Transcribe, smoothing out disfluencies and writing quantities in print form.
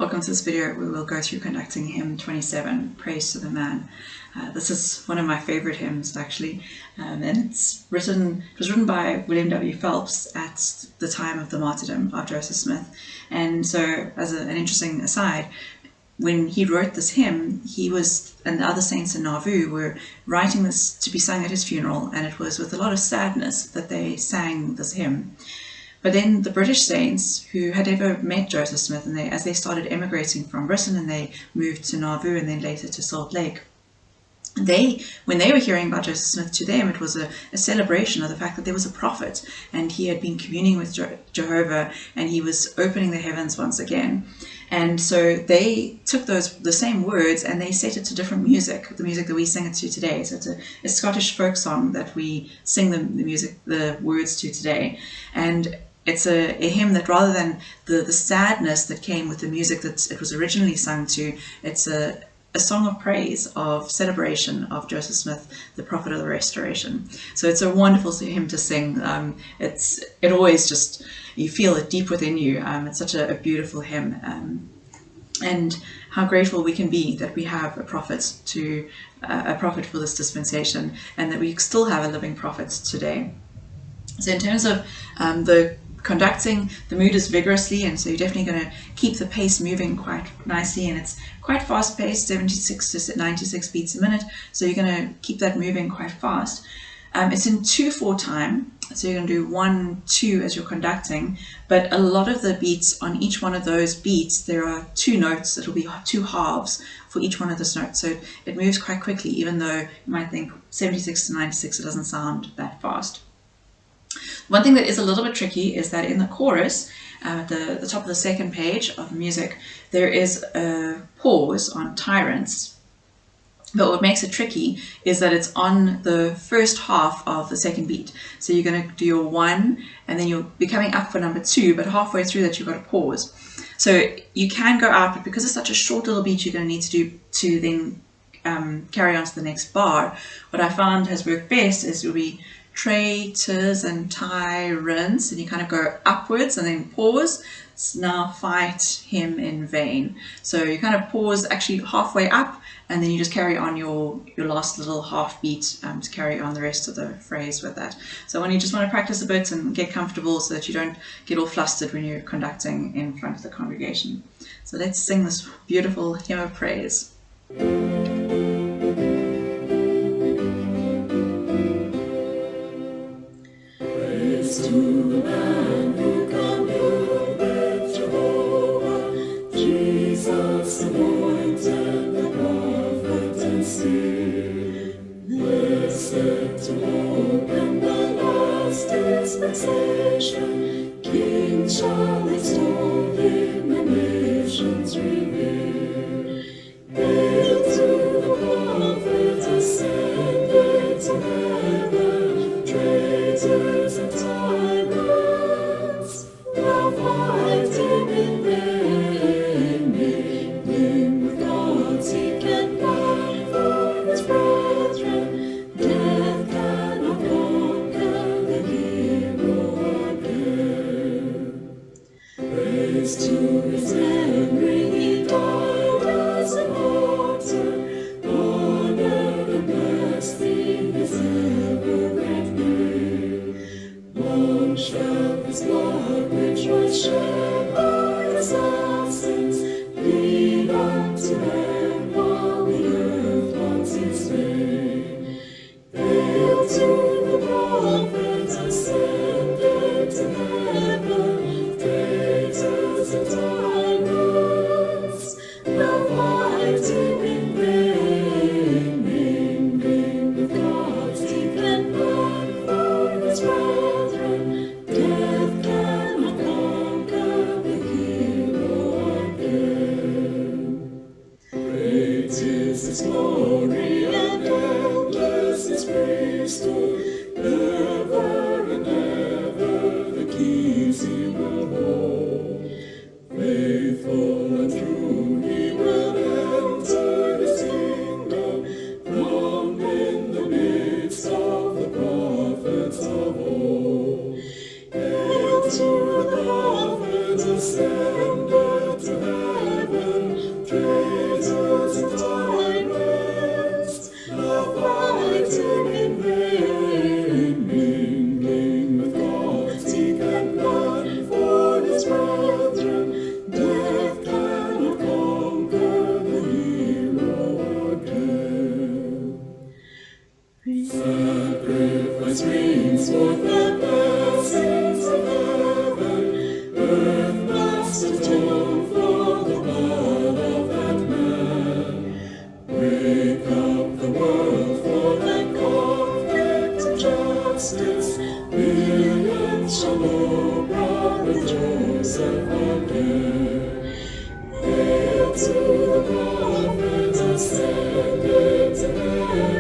Welcome to this video. We will go through conducting hymn 27, Praise to the Man. This is one of my favorite hymns, actually, and it was written by William W. Phelps at the time of the martyrdom of Joseph Smith. And so, as an interesting aside, when he wrote this hymn, he and the other saints in Nauvoo were writing this to be sung at his funeral, and it was with a lot of sadness that they sang this hymn. But then the British saints who had ever met Joseph Smith, and as they started emigrating from Britain and they moved to Nauvoo and then later to Salt Lake, when they were hearing about Joseph Smith, to them it was a celebration of the fact that there was a prophet and he had been communing with Jehovah and he was opening the heavens once again. And so they took the same words and they set it to different music, the music that we sing it to today. So it's a Scottish folk song that we sing the words to today. And it's a hymn that, rather than the sadness that came with the music that it was originally sung to, it's a song of praise, of celebration of Joseph Smith, the prophet of the Restoration. So it's a wonderful hymn to sing. It always just, you feel it deep within you. It's such a beautiful hymn. And how grateful we can be that we have a prophet for this dispensation, and that we still have a living prophet today. So in terms of the conducting, the mood is vigorously, and so you're definitely going to keep the pace moving quite nicely, and it's quite fast paced, 76 to 96 beats a minute, so you're going to keep that moving quite fast. It's in 2/4 time, so you're going to do 1-2 as you're conducting, but a lot of the beats, on each one of those beats there are 2 notes. It'll be 2 halves for each one of those notes, so it moves quite quickly, even though you might think 76 to 96 it doesn't sound that fast. One thing that is a little bit tricky is that in the chorus, at the top of the second page of music, there is a pause on Tyrants. But what makes it tricky is that it's on the first half of the second beat. So you're going to do your 1, and then you'll be coming up for number 2, but halfway through that you've got a pause. So you can go out, but because it's such a short little beat, you're going to need to do to then carry on to the next bar. What I found has worked best is you'll be traitors and tyrants, and you kind of go upwards and then pause. Now fight him in vain. So you kind of pause actually halfway up, and then you just carry on your last little half beat to carry on the rest of the phrase with that. So when you just want to practice a bit and get comfortable so that you don't get all flustered when you're conducting in front of the congregation. So let's sing this beautiful hymn of praise. To the man who communed with Jehovah, Jesus anointed the prophet and seer. Blessed to open the last dispensation, King shall extol him and nations revere. Hail to the prophet ascended to heaven, traitors and tyrants, now fighting in vain, mingling with God, seek and fight for his brethren. Death cannot conquer the hero again. Praise to his memory, he died as a martyr. Honor and blessing his ever-great name. Long shall his blood, which was shed by assassins, lead unto them while the earth wants its name. Hail to the prophet ascended to heaven, traitors and tyrants, now fighting in vain, mingling with God's deep and blood for his brethren. Death cannot conquer the hero again. Great is his glory and endless his priesthood, ever and ever the keys he will hold. Faithful and true he will enter his kingdom, throned in the midst of the prophets of old. Hail to the prophet ascended to heaven, with the blessings of heaven, earth must atone for the blood of that man. Wake up the world for that conflict of justice. Millions shall know brother Joseph again. Hail to the prophets ascended to heaven.